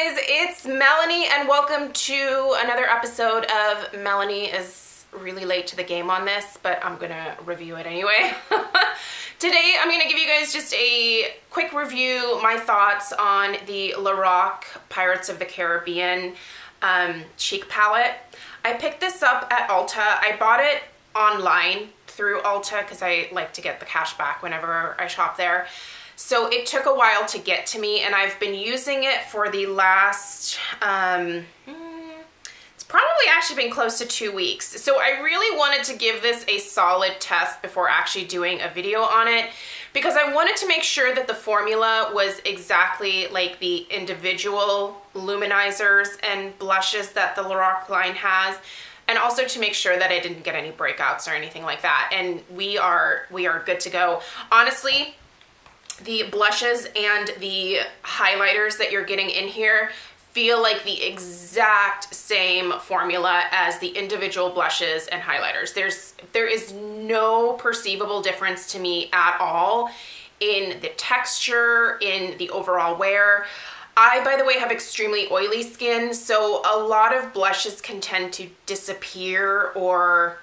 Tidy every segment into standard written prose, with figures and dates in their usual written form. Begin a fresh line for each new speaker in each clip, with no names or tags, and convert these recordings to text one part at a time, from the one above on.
guys, it's Melanie and welcome to another episode of Melanie is really late to the game on this, but I'm gonna review it anyway. Today I'm gonna give you guys just a quick review, my thoughts on the LORAC Pirates of the Caribbean cheek palette. I picked this up at Ulta. I bought it online through Ulta because I like to get the cash back whenever I shop there. So it took a while to get to me, and I've been using it for the last, it's probably actually been close to 2 weeks. So I really wanted to give this a solid test before actually doing a video on it, because I wanted to make sure that the formula was exactly like the individual luminizers and blushes that the LORAC line has, and also to make sure that I didn't get any breakouts or anything like that. And we are good to go. Honestly, the blushes and the highlighters that you're getting in here feel like the exact same formula as the individual blushes and highlighters. There is no perceivable difference to me at all in the texture, in the overall wear. I, by the way, have extremely oily skin, so a lot of blushes can tend to disappear, or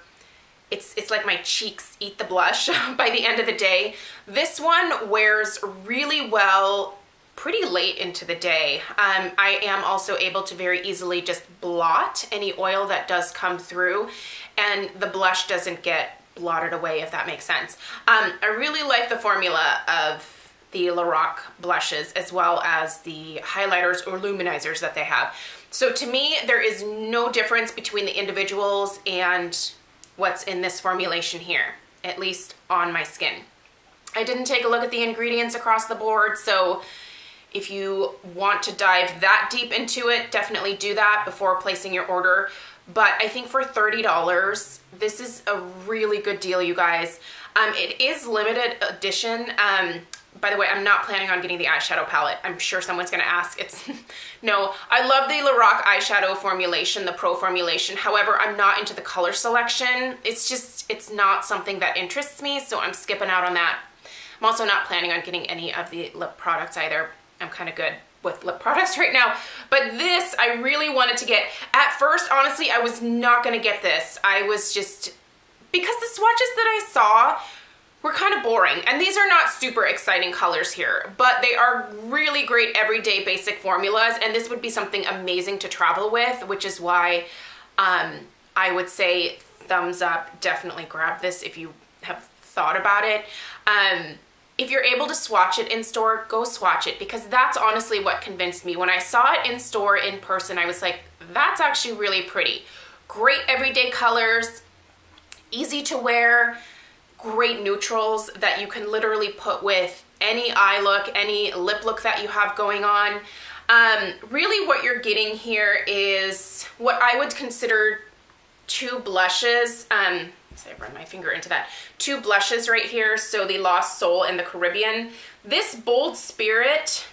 it's like my cheeks eat the blush by the end of the day. This one wears really well pretty late into the day. I am also able to very easily just blot any oil that does come through, and the blush doesn't get blotted away, if that makes sense. I really like the formula of the LORAC blushes as well as the highlighters or luminizers that they have. So to me, there is no difference between the individuals and what's in this formulation here, at least on my skin. I didn't take a look at the ingredients across the board, so if you want to dive that deep into it, definitely do that before placing your order. But I think for $30, this is a really good deal, you guys. It is limited edition. By the way, I'm not planning on getting the eyeshadow palette. I'm sure someone's gonna ask. No, I love the LORAC eyeshadow formulation, the Pro formulation. However, I'm not into the color selection. It's not something that interests me, so I'm skipping out on that. I'm also not planning on getting any of the lip products either. I'm kind of good with lip products right now. But this, I really wanted to get. At first, honestly, I was not gonna get this. I was just, because the swatches that I saw were kind of boring, and these are not super exciting colors here, but they are really great everyday basic formulas, and this would be something amazing to travel with, which is why I would say thumbs up, definitely grab this if you have thought about it. If you're able to swatch it in store, go swatch it, because that's honestly what convinced me. When I saw it in store in person, I was like, that's actually really pretty. Great everyday colors, easy to wear, great neutrals that you can literally put with any eye look, any lip look that you have going on. Really what you're getting here is what I would consider two blushes. So I run my finger into that. Two blushes right here. So the Lost Soul and the Caribbean. This Bold Spirit,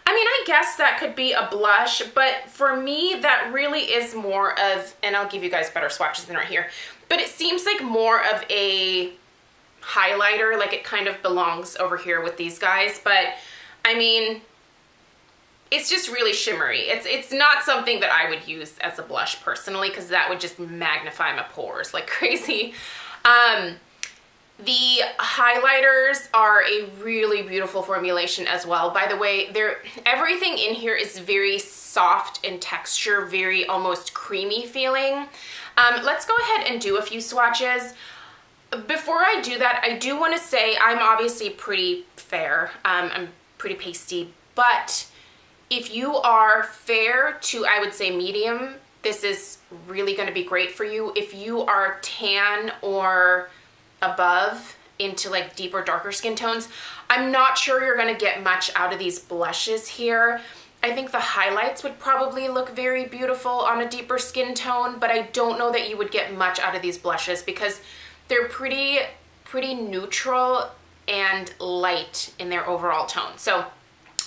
I mean, I guess that could be a blush, but for me, that really is more of, and I'll give you guys better swatches than right here, but it seems like more of a highlighter, like it kind of belongs over here with these guys. But I mean, it's just really shimmery. It's not something that I would use as a blush personally, because that would just magnify my pores like crazy. The highlighters are a really beautiful formulation as well. By the way, everything in here is very soft in texture, very almost creamy feeling. Let's go ahead and do a few swatches. Before I do that, I do want to say I'm obviously pretty fair. I'm pretty pasty, but if you are fair to, I would say, medium, this is really going to be great for you. If you are tan or above into like deeper, darker skin tones, I'm not sure you're going to get much out of these blushes here. I think the highlights would probably look very beautiful on a deeper skin tone, but I don't know that you would get much out of these blushes because they're pretty neutral and light in their overall tone. So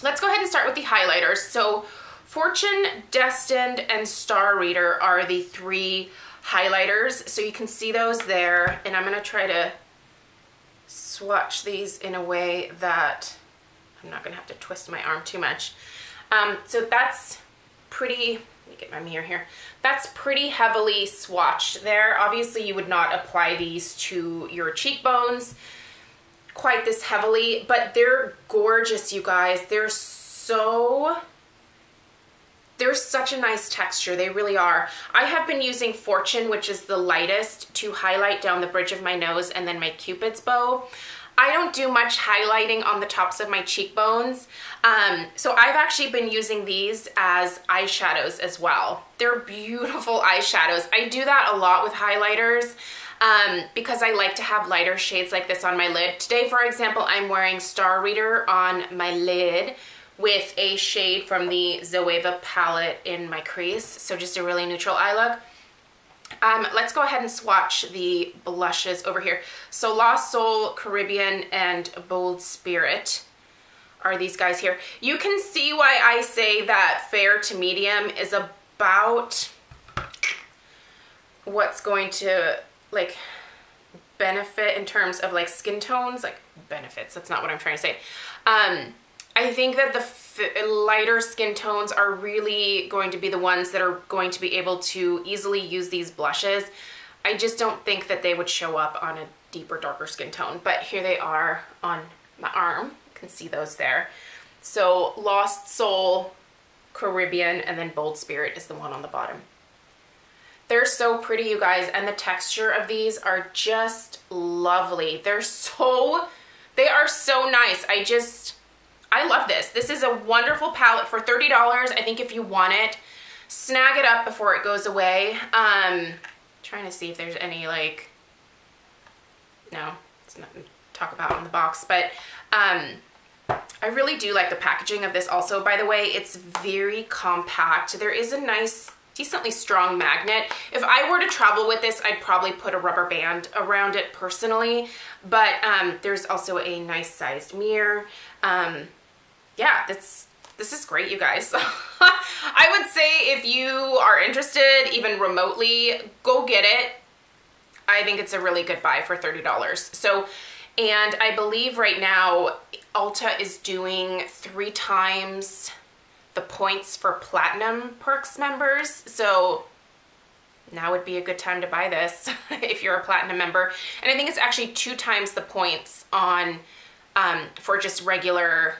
let's go ahead and start with the highlighters. So Fortune, Destined, and Star Reader are the three highlighters. So you can see those there, and I'm gonna try to swatch these in a way that I'm not gonna have to twist my arm too much. So that's pretty, let me get my mirror here. That's pretty heavily swatched there. Obviously you would not apply these to your cheekbones quite this heavily, but they're gorgeous, you guys. They're such a nice texture. They really are. I have been using Fortune, which is the lightest, to highlight down the bridge of my nose and then my Cupid's bow. I don't do much highlighting on the tops of my cheekbones, so I've actually been using these as eyeshadows as well. They're beautiful eyeshadows. I do that a lot with highlighters because I like to have lighter shades like this on my lid. Today, for example, I'm wearing Star Reader on my lid with a shade from the Zoeva palette in my crease, so just a really neutral eye look. Let's go ahead and swatch the blushes over here. So Lost Soul, Caribbean, and Bold Spirit are these guys here. You can see why I say that fair to medium is about what's going to like benefit in terms of like skin tones, like benefits, that's not what I'm trying to say. I think that the lighter skin tones are really going to be the ones that are going to be able to easily use these blushes. I just don't think that they would show up on a deeper, darker skin tone, but here they are on my arm. You can see those there. So Lost Soul, Caribbean, and then Bold Spirit is the one on the bottom. They're so pretty, you guys, and the texture of these are just lovely. They are so nice. I love this. This is a wonderful palette for $30. I think if you want it, snag it up before it goes away. Trying to see if there's any like, no, it's nothing to talk about on the box, but I really do like the packaging of this also, by the way. It's very compact. There is a nice, decently strong magnet. If I were to travel with this, I'd probably put a rubber band around it personally, but there's also a nice sized mirror. Yeah, this is great, you guys. I would say if you are interested, even remotely, go get it. I think it's a really good buy for $30. So, and I believe right now, Ulta is doing 3 times the points for Platinum Perks members. So now would be a good time to buy this if you're a Platinum member. And I think it's actually 2 times the points on for just regular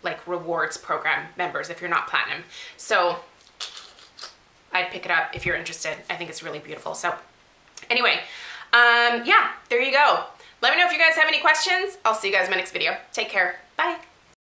like rewards program members if you're not Platinum. So I'd pick it up if you're interested. I think it's really beautiful. So anyway, yeah, there you go. Let me know if you guys have any questions. I'll see you guys in my next video. Take care. Bye.